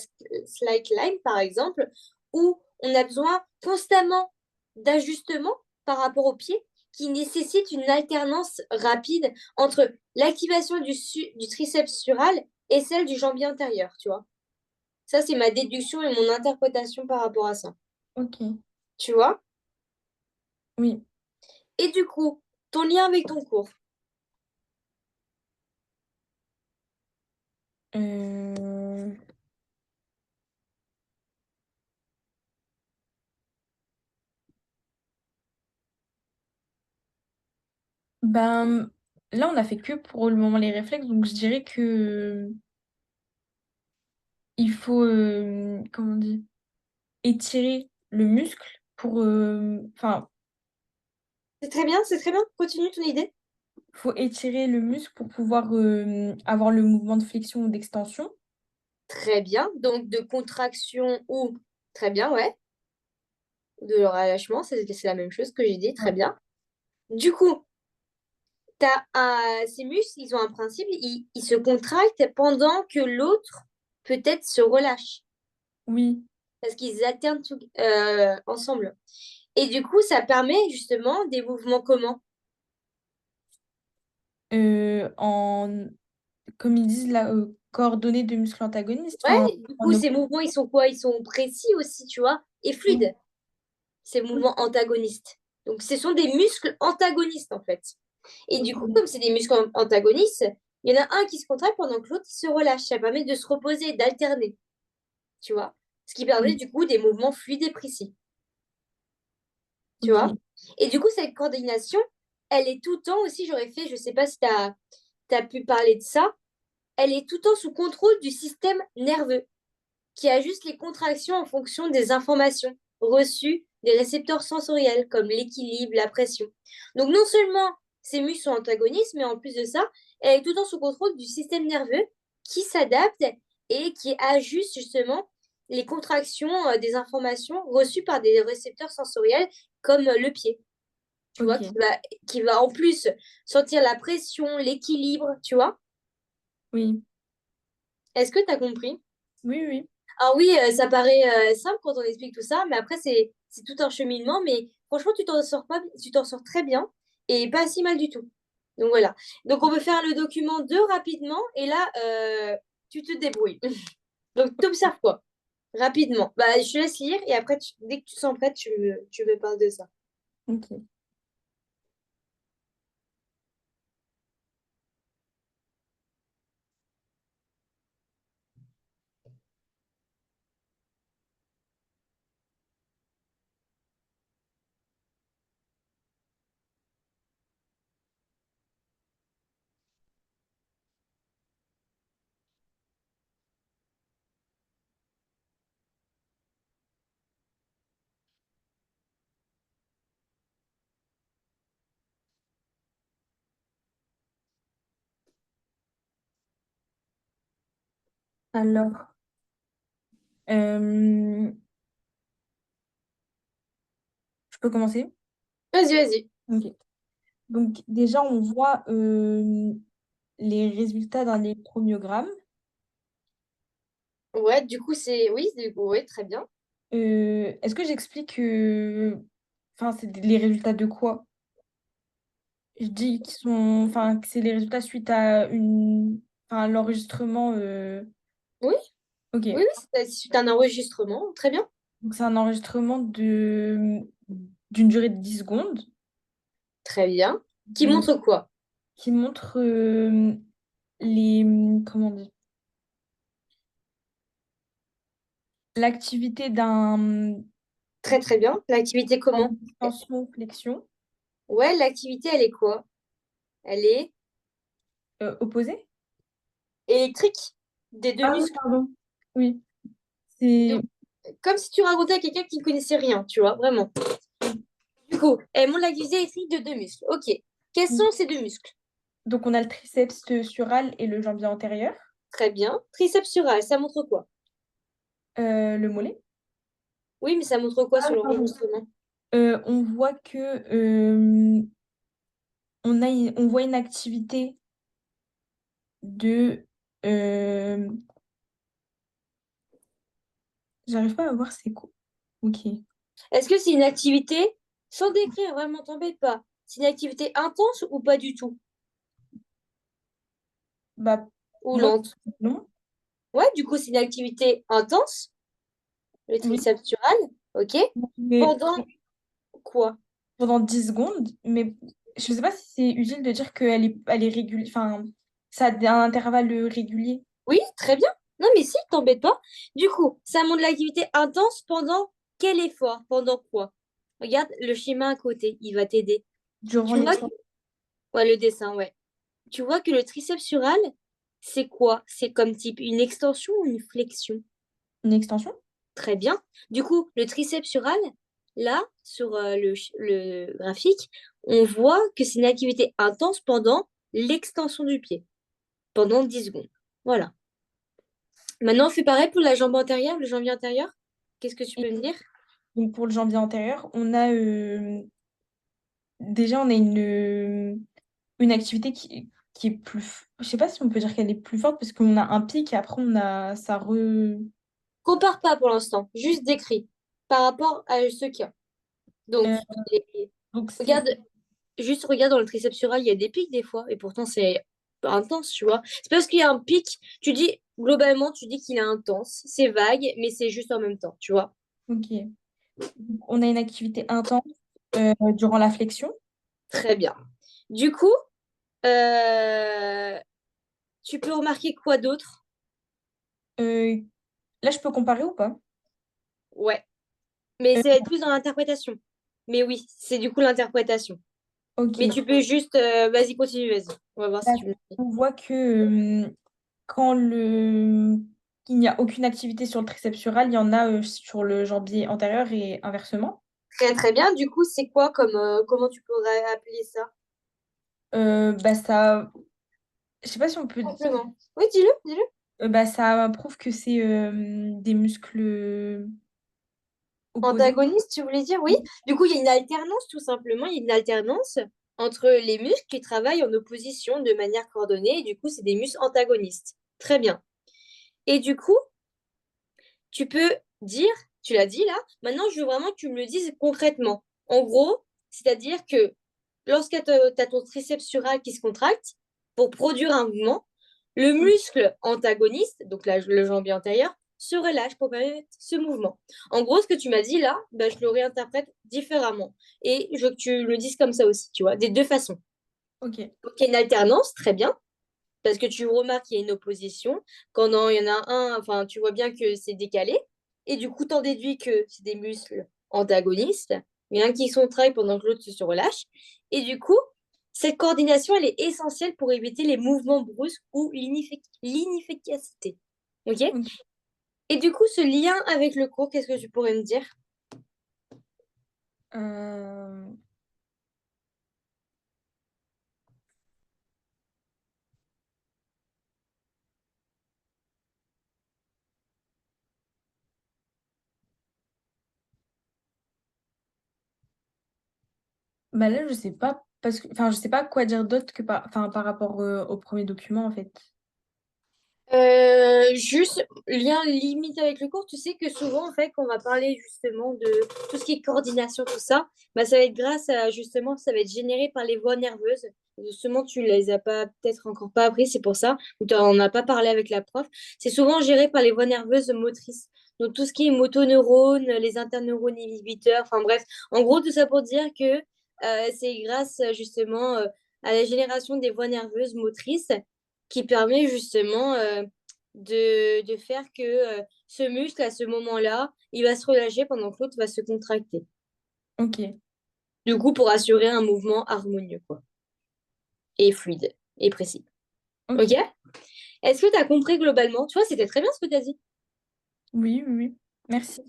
slackline, par exemple, où on a besoin constamment d'ajustements par rapport au pied qui nécessite une alternance rapide entre l'activation du triceps sural et celle du jambier antérieur, tu vois. Ça, c'est ma déduction et mon interprétation par rapport à ça. Ok. Tu vois? Oui. Et du coup, ton lien avec ton cours. Euh, Ben, là, on a fait que pour le moment les réflexes, donc je dirais que il faut, comment on dit, étirer le muscle pour, enfin, C'est très bien. Continue ton idée. faut étirer le muscle pour pouvoir avoir le mouvement de flexion ou d'extension. Très bien. Donc, de contraction ou... Très bien, ouais. De relâchement, c'est la même chose que j'ai dit. Très Ouais. bien. Du coup, ces muscles, ils ont un principe, ils se contractent pendant que l'autre, peut-être, se relâche. Oui, Parce qu'ils alternent ensemble. Et du coup, ça permet justement des mouvements comment? en, comme ils disent là, coordonnées de muscles antagonistes, enfin, Ouais, du coup, en ces mouvements, ils sont quoi? Ils sont précis aussi, tu vois, et opposition. fluides, ces mouvements antagonistes. Donc, ce sont des muscles antagonistes, en fait. Et du coup, Ok. comme c'est des muscles antagonistes, il y en a un qui se contracte pendant que l'autre il se relâche. Ça permet de se reposer, d'alterner, tu vois. Ce qui permet, Oui, du coup, des mouvements fluides et précis, tu vois. ok. Et du coup, cette coordination, elle est tout le temps aussi, j'aurais fait, je sais pas si tu as tu as pu parler de ça, elle est tout le temps sous contrôle du système nerveux qui ajuste les contractions en fonction des informations reçues des récepteurs sensoriels comme l'équilibre, la pression. Donc non seulement ces muscles sont antagonistes, mais en plus de ça, elle est tout le temps sous contrôle du système nerveux qui s'adapte et qui ajuste justement les contractions des informations reçues par des récepteurs sensoriels comme le pied, tu vois, Ok. qui va en plus sentir la pression, l'équilibre, tu vois. Oui. Est-ce que tu as compris? Oui, oui. Alors oui, ça paraît simple quand on explique tout ça, mais après, c'est tout un cheminement. Mais franchement, tu t'en sors pas, tu t'en sors très bien et pas si mal du tout. Donc voilà. Donc on peut faire le document 2 rapidement et là, tu te débrouilles. Donc t'observes quoi? Rapidement. Bah, je te laisse lire et après, dès que tu te sens prête, tu me parles de ça. Ok. Alors, je peux commencer? Vas-y, vas-y. Ok. Donc, déjà, on voit les résultats d'un électromyogramme. Ouais, du coup, Oui, ouais, très bien. Est-ce que j'explique enfin, c'est les résultats de quoi? Je dis qu'ils sont, enfin, que c'est les résultats suite à enfin, l'enregistrement. Oui, Ok. oui, oui, c'est un enregistrement. Très bien. Donc, c'est un enregistrement d'une durée de 10 secondes. Très bien. Qui Donc, montre quoi? qui montre comment on dit, l'activité Très, très bien. L'activité d'un comment? extension-flexion Ouais, l'activité, elle est quoi? Elle est opposée. électrique des deux Ah oui, muscles. pardon. Oui, Donc, c'est. comme si tu racontais à quelqu'un qui ne connaissait rien, tu vois, vraiment. Du coup, elle montre l'activité électrique de deux muscles. Ok. Quels sont ces deux muscles? Donc, on a le triceps sural et le jambier antérieur, Très bien. Triceps sural, ça montre quoi? le mollet. Oui, mais ça montre quoi Ah sur oui, pardon. l'enregistrement? On voit que on voit une activité de. euh, J'arrive pas à voir c'est quoi. Ok. Est-ce que c'est une activité, sans décrire, vraiment, t'embête pas, c'est une activité intense ou pas du tout? Bah, Ou moi, lente? non. Ouais, du coup, c'est une activité intense, le Oui. triceps sural, ok? Mais Pendant quoi? pendant 10 secondes, mais je sais pas si c'est utile de dire elle est régulière. Enfin, ça a un intervalle régulier. Oui, très bien. Non, mais si, t'embête pas. Du coup, ça montre l'activité intense pendant quel effort? Pendant quoi? Regarde le schéma à côté, il va t'aider. Durant Tu vois que... l'extension. Ouais, le dessin, ouais. Tu vois que le triceps sural, c'est quoi? C'est comme type une extension ou une flexion? Une extension? Très bien. Du coup, le triceps sural, là, sur le graphique, on voit que c'est une activité intense pendant l'extension du pied, pendant 10 secondes. Voilà. Maintenant, on fait pareil pour la jambe antérieure, le jambier antérieur. Qu'est-ce que tu Et peux me dire? donc pour le jambier antérieur, on a déjà on a une activité qui est je sais pas si on peut dire qu'elle est plus forte parce qu'on a un pic et après on a ça re. Compare pas pour l'instant, juste décris par rapport à ce qu'il y a. Donc, Euh, donc c'est regarde, juste regarde dans le triceps sural, il y a des pics des fois, et pourtant c'est intense, tu vois. C'est parce qu'il y a un pic, tu dis, globalement, tu dis qu'il est intense, c'est vague, mais c'est juste en même temps, tu vois. ok. Donc, on a une activité intense durant la flexion. Très bien. Du coup, euh, tu peux remarquer quoi d'autre? Euh, Là je peux comparer ou pas? Ouais, mais Euh, c'est plus dans l'interprétation. Mais oui, c'est du coup l'interprétation. Mais Ok. tu peux juste... vas-y, continue, vas-y. On va voir si Bah, tu me... on voit que quand il n'y a aucune activité sur le triceps sural, il y en a sur le jambier antérieur et inversement. Très, très bien. Du coup, c'est quoi comme... comment tu pourrais appeler ça? Bah ça, je sais pas si on peut, Simplement. Oui, dis-le, dis-le. bah ça prouve que c'est des muscles opposés. Antagoniste, tu voulais dire, oui. Du coup, il y a une alternance, tout simplement. Il y a une alternance entre les muscles qui travaillent en opposition de manière coordonnée. Et du coup, c'est des muscles antagonistes. Très bien. Et du coup, tu peux dire, tu l'as dit là, maintenant, je veux vraiment que tu me le dises concrètement. En gros, c'est-à-dire que lorsque tu as ton triceps sural qui se contracte pour produire un mouvement, le muscle antagoniste, donc le jambier antérieur, se relâche pour permettre ce mouvement. En gros, ce que tu m'as dit là, bah, je le réinterprète différemment. Et je veux que tu le dises comme ça aussi, tu vois, des deux façons. Ok, Donc, il y a une alternance, très bien, parce que tu remarques qu'il y a une opposition. Quand il y en a un, enfin, tu vois bien que c'est décalé. Et du coup, tu en déduis que c'est des muscles antagonistes. Il y en a un qui se contracte pendant que l'autre se relâche. Et du coup, cette coordination, elle est essentielle pour éviter les mouvements brusques ou l'inefficacité. OK? ok. Et du coup, ce lien avec le cours, qu'est-ce que tu pourrais me dire? Euh, Bah là, je sais pas parce que, enfin, je sais pas quoi dire d'autre que par rapport au premier document en fait. Juste lien limite avec le cours, tu sais que souvent, en fait, quand on va parler justement de tout ce qui est coordination, tout ça, bah, ça va être grâce à justement, ça va être généré par les voies nerveuses. Justement, tu les as pas peut-être encore pas appris, c'est pour ça, ou on n'a pas parlé avec la prof. C'est souvent géré par les voies nerveuses motrices. Donc, tout ce qui est motoneurones, les interneurones inhibiteurs, enfin bref, en gros, tout ça pour dire que c'est grâce justement à la génération des voies nerveuses motrices qui permet justement de faire que ce muscle, à ce moment-là, il va se relâcher pendant que l'autre va se contracter. Ok, Du coup, pour assurer un mouvement harmonieux, quoi, et fluide, et précis. Ok? ok. Est-ce que tu as compris globalement? Tu vois, c'était très bien ce que tu as dit. Oui, oui, oui. Merci.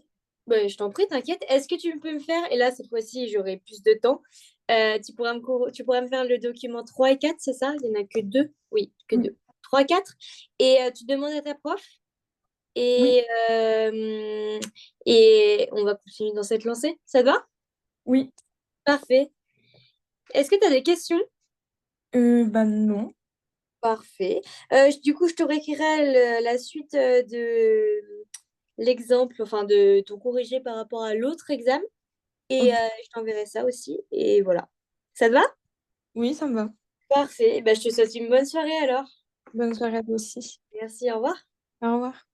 Ben, je t'en prie, t'inquiète. Est-ce que tu peux me faire, et là, cette fois-ci, j'aurai plus de temps, tu pourras me faire le document 3 et 4, c'est ça? Il n'y en a que deux? Oui, que Oui, deux. 3 et 4. Et tu demandes à ta prof. oui, Et, et on va continuer dans cette lancée. Ça te va? oui. Parfait. Est-ce que tu as des questions? Bah non. Parfait. Du coup, je te réécrirai la suite de l'exemple, enfin de ton corrigé par rapport à l'autre examen. Et Ok. je t'enverrai ça aussi. Et voilà. Ça te va? Oui, ça me va. Parfait. Ben, je te souhaite une bonne soirée alors. Bonne soirée à toi aussi. Merci, au revoir. Au revoir.